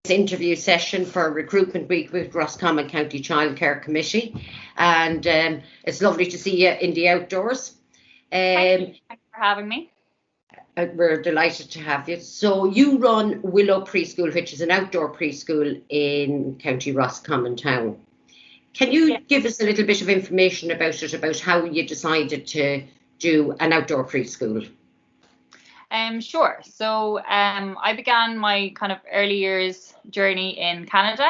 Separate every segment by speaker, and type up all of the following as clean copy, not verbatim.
Speaker 1: interview session for Recruitment Week with Roscommon County Childcare Committee, and it's lovely to see you in the outdoors.
Speaker 2: Thanks for having me.
Speaker 1: We're delighted to have you. So you run Willow Preschool, which is an outdoor preschool in County Roscommon town. Can you give us a little bit of information about it, about how you decided to do an outdoor preschool?
Speaker 2: Sure. So I began my kind of early years journey in Canada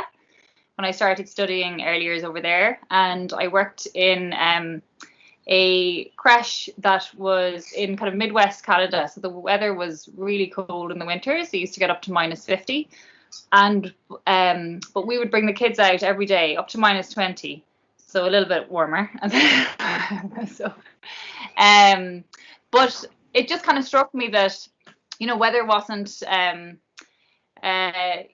Speaker 2: when I started studying early years over there, and I worked in a creche that was in kind of Midwest Canada. So the weather was really cold in the winters. It used to get up to -50, and but we would bring the kids out every day up to -20, so a little bit warmer. So but it just kind of struck me that, you know, weather wasn't,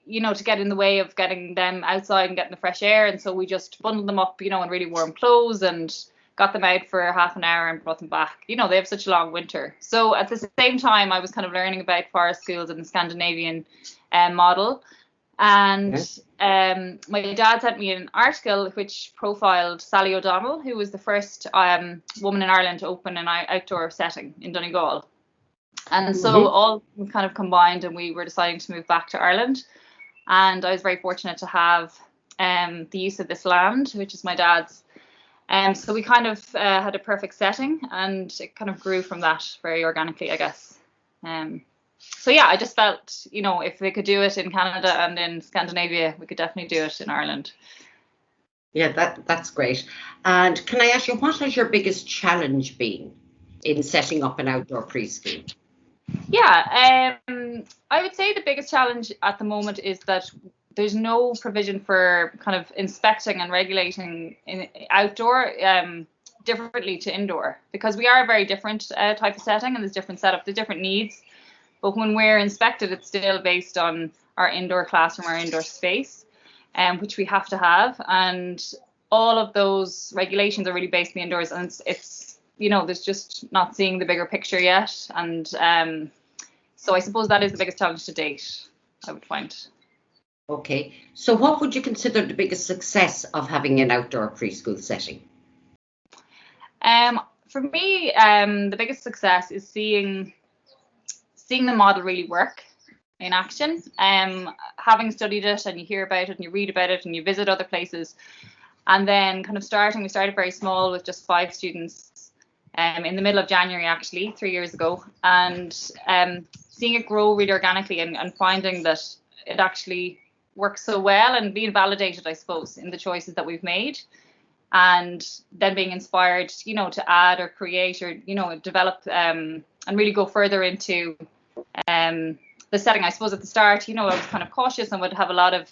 Speaker 2: you know, to get in the way of getting them outside and getting the fresh air. And so we just bundled them up, you know, in really warm clothes and got them out for half an hour and brought them back. You know, they have such a long winter. So at the same time, I was kind of learning about forest schools and the Scandinavian model. And my dad sent me an article which profiled Sally O'Donnell, who was the first woman in Ireland to open an outdoor setting in Donegal. And so all kind of combined, and we were deciding to move back to Ireland. And I was very fortunate to have the use of this land, which is my dad's. So we kind of had a perfect setting, and it kind of grew from that very organically, I guess. So yeah, I just felt, you know, if they could do it in Canada and in Scandinavia, we could definitely do it in Ireland.
Speaker 1: Yeah, that's great. And can I ask you, what has your biggest challenge been in setting up an outdoor preschool?
Speaker 2: Yeah, I would say the biggest challenge at the moment is that there's no provision for kind of inspecting and regulating in outdoor differently to indoor, because we are a very different type of setting, and there's different setup, there's different needs. But when we're inspected, it's still based on our indoor classroom, our indoor space, which we have to have. And all of those regulations are really based in the indoors, and it's you know, there's just not seeing the bigger picture yet. And so I suppose that is the biggest challenge to date, I would find.
Speaker 1: Okay, so what would you consider the biggest success of having an outdoor preschool setting?
Speaker 2: For me, the biggest success is seeing the model really work in action. Having studied it, and you hear about it and you read about it and you visit other places, and then kind of we started very small with just 5 students in the middle of January, actually 3 years ago, and seeing it grow really organically and finding that it actually works so well, and being validated, I suppose, in the choices that we've made, and then being inspired, you know, to add or create or, you know, develop and really go further into the setting. I suppose at the start, you know, I was kind of cautious and would have a lot of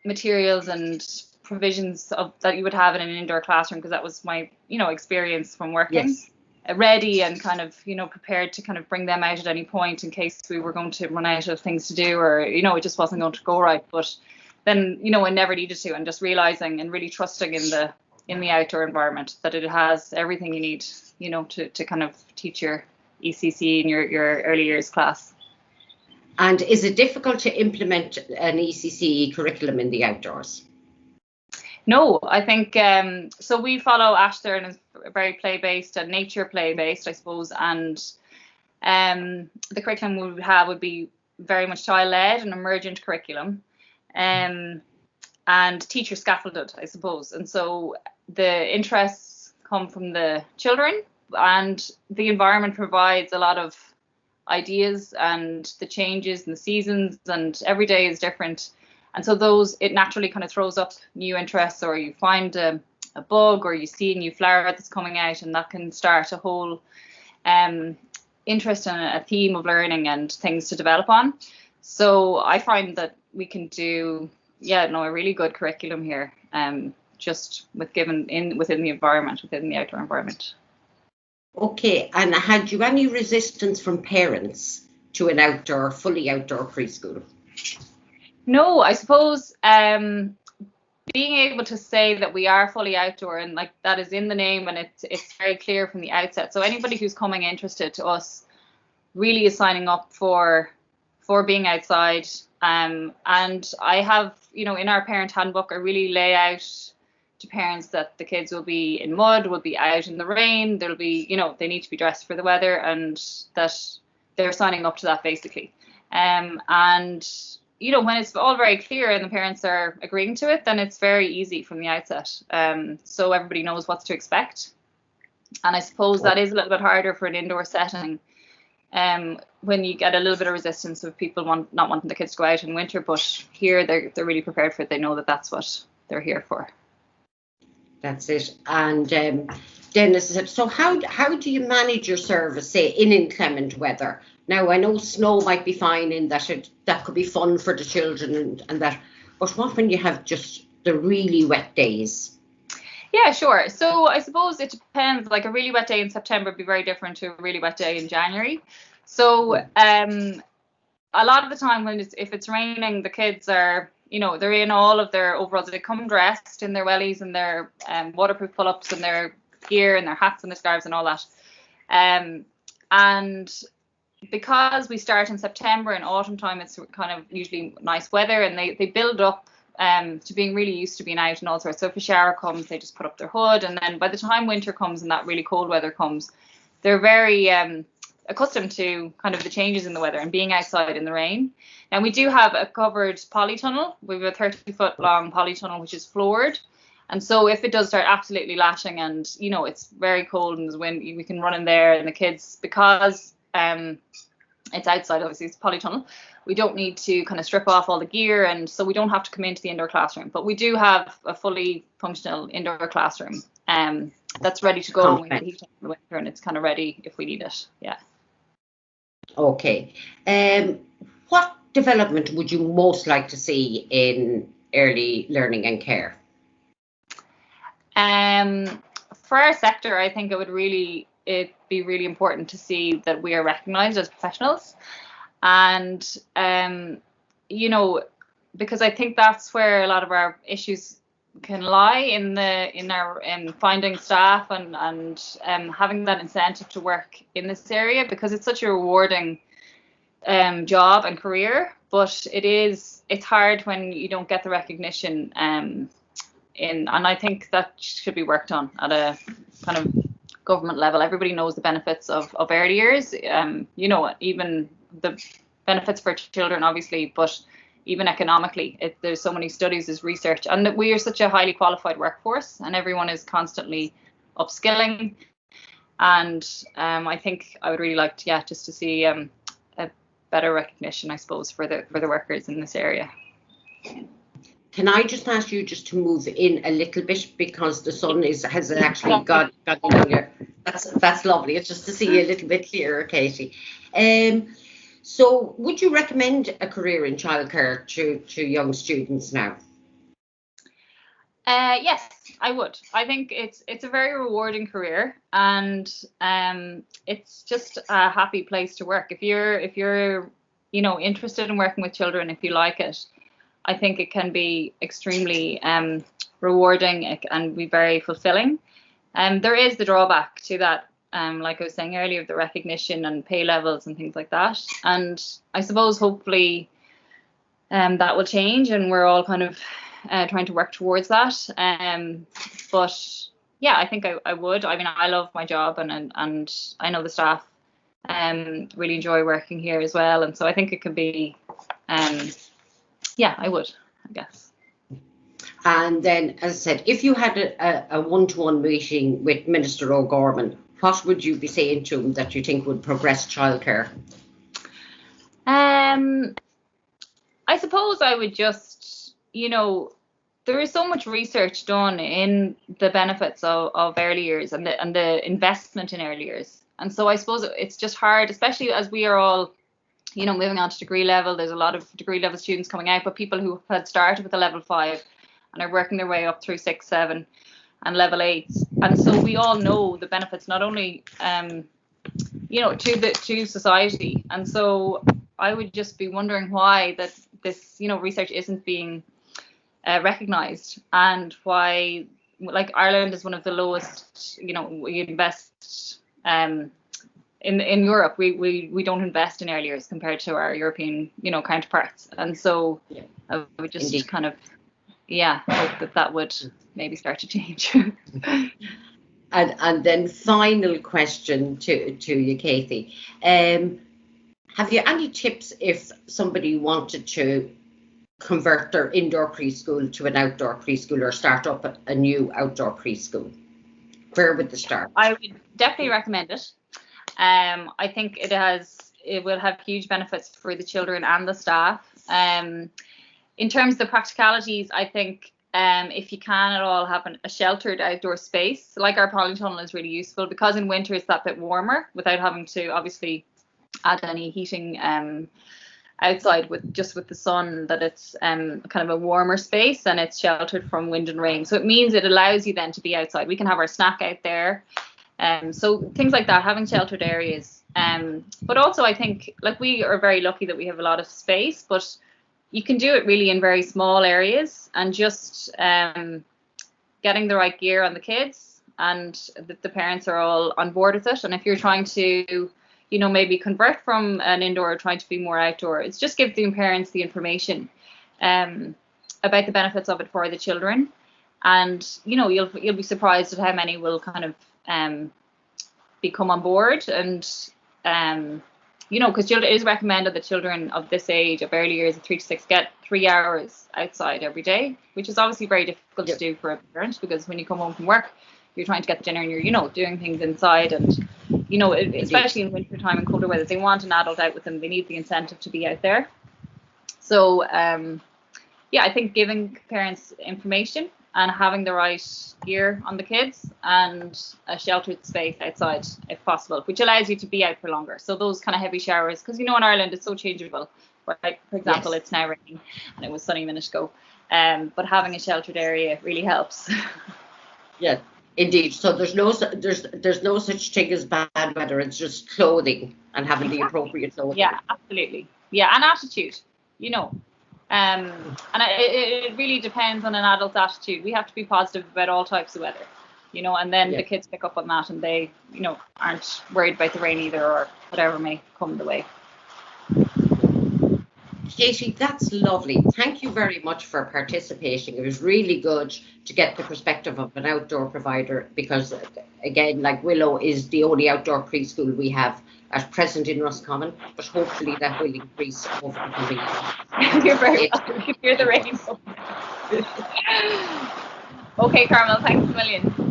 Speaker 2: materials and provisions that you would have in an indoor classroom, because that was my, you know, experience from working.
Speaker 1: Yes.
Speaker 2: Ready and kind of, you know, prepared to kind of bring them out at any point in case we were going to run out of things to do, or, you know, it just wasn't going to go right. But then, you know, I never needed to, and just realizing and really trusting in the outdoor environment, that it has everything you need, you know, to kind of teach your ECC in your early years class.
Speaker 1: And is it difficult to implement an ECCE curriculum in the outdoors?
Speaker 2: No, I think so. We follow Ashton, and is very play-based and nature play-based, I suppose, and the curriculum we would have would be very much child-led and emergent curriculum, and teacher scaffolded, I suppose. And so the interests come from the children, and the environment provides a lot of ideas, and the changes and the seasons, and every day is different. And so it naturally kind of throws up new interests, or you find a bug, or you see a new flower that's coming out, and that can start a whole interest in a theme of learning and things to develop on. So I find that we can do, a really good curriculum here, just within the environment, within the outdoor environment.
Speaker 1: Okay, and had you any resistance from parents to an fully outdoor preschool?
Speaker 2: No, I suppose being able to say that we are fully outdoor, and like that is in the name, and it's very clear from the outset. So anybody who's coming interested to us really is signing up for being outside And I have, in our parent handbook, I really lay out to parents that the kids will be in mud, will be out in the rain, there'll be, they need to be dressed for the weather, and that they're signing up to that basically. And when it's all very clear and the parents are agreeing to it, then it's very easy from the outset. So everybody knows what to expect. And I suppose that is a little bit harder for an indoor setting, when you get a little bit of resistance of people not wanting the kids to go out in winter. But here they're really prepared for it. They know that that's what they're here for.
Speaker 1: That's it. And Dennis said, so how do you manage your service, say, in inclement weather? Now, I know snow might be fine in that could be fun for the children and that, but what when you have just the really wet days?
Speaker 2: Yeah, sure. So I suppose it depends. Like a really wet day in September would be very different to a really wet day in January. So a lot of the time if it's raining, the kids are, they're in all of their overalls. They come dressed in their wellies and their waterproof pull-ups and their gear and their hats and their scarves and all that. And because we start in September, in autumn time, it's kind of usually nice weather, and they build up to being really used to being out and all sorts. So if a shower comes, they just put up their hood, and then by the time winter comes and that really cold weather comes, they're very accustomed to kind of the changes in the weather and being outside in the rain. And we do have a covered polytunnel. We have a 30-foot long polytunnel which is floored. And so if it does start absolutely lashing and, it's very cold and there's wind, we can run in there, and the kids, because it's outside, obviously it's polytunnel, we don't need to kind of strip off all the gear, and so we don't have to come into the indoor classroom. But we do have a fully functional indoor classroom that's ready to go. We have the heat in the winter, and it's kind of ready if we need it. Yeah.
Speaker 1: Okay. What development would you most like to see in early learning and care?
Speaker 2: For our sector, I think it'd be really important to see that we are recognised as professionals, and because I think that's where a lot of our issues can lie in our finding staff and having that incentive to work in this area, because it's such a rewarding job and career, but it's hard when you don't get the recognition and I think that should be worked on at a kind of government level. Everybody knows the benefits of early years, even the benefits for children, obviously, but even economically, there's so many studies, there's research, and that we are such a highly qualified workforce, and everyone is constantly upskilling. And I think I would really like to, just to see a better recognition, I suppose, for the workers in this area.
Speaker 1: Can I just ask you just to move in a little bit, because the sun has actually got younger. That's lovely. It's just to see you a little bit clearer, Katie. So would you recommend a career in childcare to young students now?
Speaker 2: Yes, I would. I think it's a very rewarding career, and it's just a happy place to work. If you're interested in working with children, if you like it, I think it can be extremely rewarding and be very fulfilling. There is the drawback to that, like I was saying earlier, the recognition and pay levels and things like that. And I suppose hopefully that will change, and we're all kind of trying to work towards that. But yeah, I think I would. I mean, I love my job, and I know the staff really enjoy working here as well. And so I think it could be, I would, I guess.
Speaker 1: And then, as I said, if you had a one-to-one meeting with Minister O'Gorman, what would you be saying to him that you think would progress childcare?
Speaker 2: I suppose I would just, there is so much research done in the benefits of early years and the investment in early years. And so I suppose it's just hard, especially as we are all, moving on to degree level. There's a lot of degree level students coming out, but people who had started with a level 5 and are working their way up through 6, 7 and level 8. And so we all know the benefits, not only, to society. And so I would just be wondering why that this, research isn't being recognised, and why, like, Ireland is one of the lowest, we invest in Europe, we don't invest in early years compared to our European, counterparts. And so I would just Indeed. Kind of, hope that would maybe start to change.
Speaker 1: And then final question to you, Katie. Have you any tips if somebody wanted to convert their indoor preschool to an outdoor preschool or start up a new outdoor preschool? Where would they start?
Speaker 2: I would definitely recommend it. I think it will have huge benefits for the children and the staff. In terms of the practicalities, I think if you can at all have a sheltered outdoor space, like our polytunnel is really useful, because in winter it's that bit warmer without having to obviously add any heating outside with the sun, that it's kind of a warmer space and it's sheltered from wind and rain. So it means it allows you then to be outside. We can have our snack out there. So things like that, having sheltered areas. But also I think, like, we are very lucky that we have a lot of space, but you can do it really in very small areas, and just getting the right gear on the kids, and the parents are all on board with it. And if you're trying to, maybe convert from an indoor or trying to be more outdoor, it's just give the parents the information about the benefits of it for the children. And, you'll be surprised at how many will kind of become on board. And, because it is recommended that children of this age, of early years, of 3 to 6, get 3 hours outside every day, which is obviously very difficult to do for a parent, because when you come home from work, you're trying to get the dinner and you're, doing things inside. And, especially in winter time and colder weather, they want an adult out with them. They need the incentive to be out there. So, I think giving parents information and having the right gear on the kids and a sheltered space outside if possible, which allows you to be out for longer. So those kind of heavy showers, because in Ireland it's so changeable. Right? For example, It's now raining and it was sunny a minute ago. But having a sheltered area really helps.
Speaker 1: Yeah, indeed. So there's no such thing as bad weather. It's just clothing and having the appropriate clothing.
Speaker 2: Yeah, absolutely. Yeah, and attitude. And it really depends on an adult's attitude. We have to be positive about all types of weather, and then the kids pick up on that, and they, aren't worried about the rain either, or whatever may come the way.
Speaker 1: Katie, that's lovely. Thank you very much for participating. It was really good to get the perspective of an outdoor provider, because, again, like Willow is the only outdoor preschool we have at present in Roscommon, but hopefully that will increase over the coming years.
Speaker 2: You're very welcome. You can hear the rain. Okay, Carmel, thanks a million.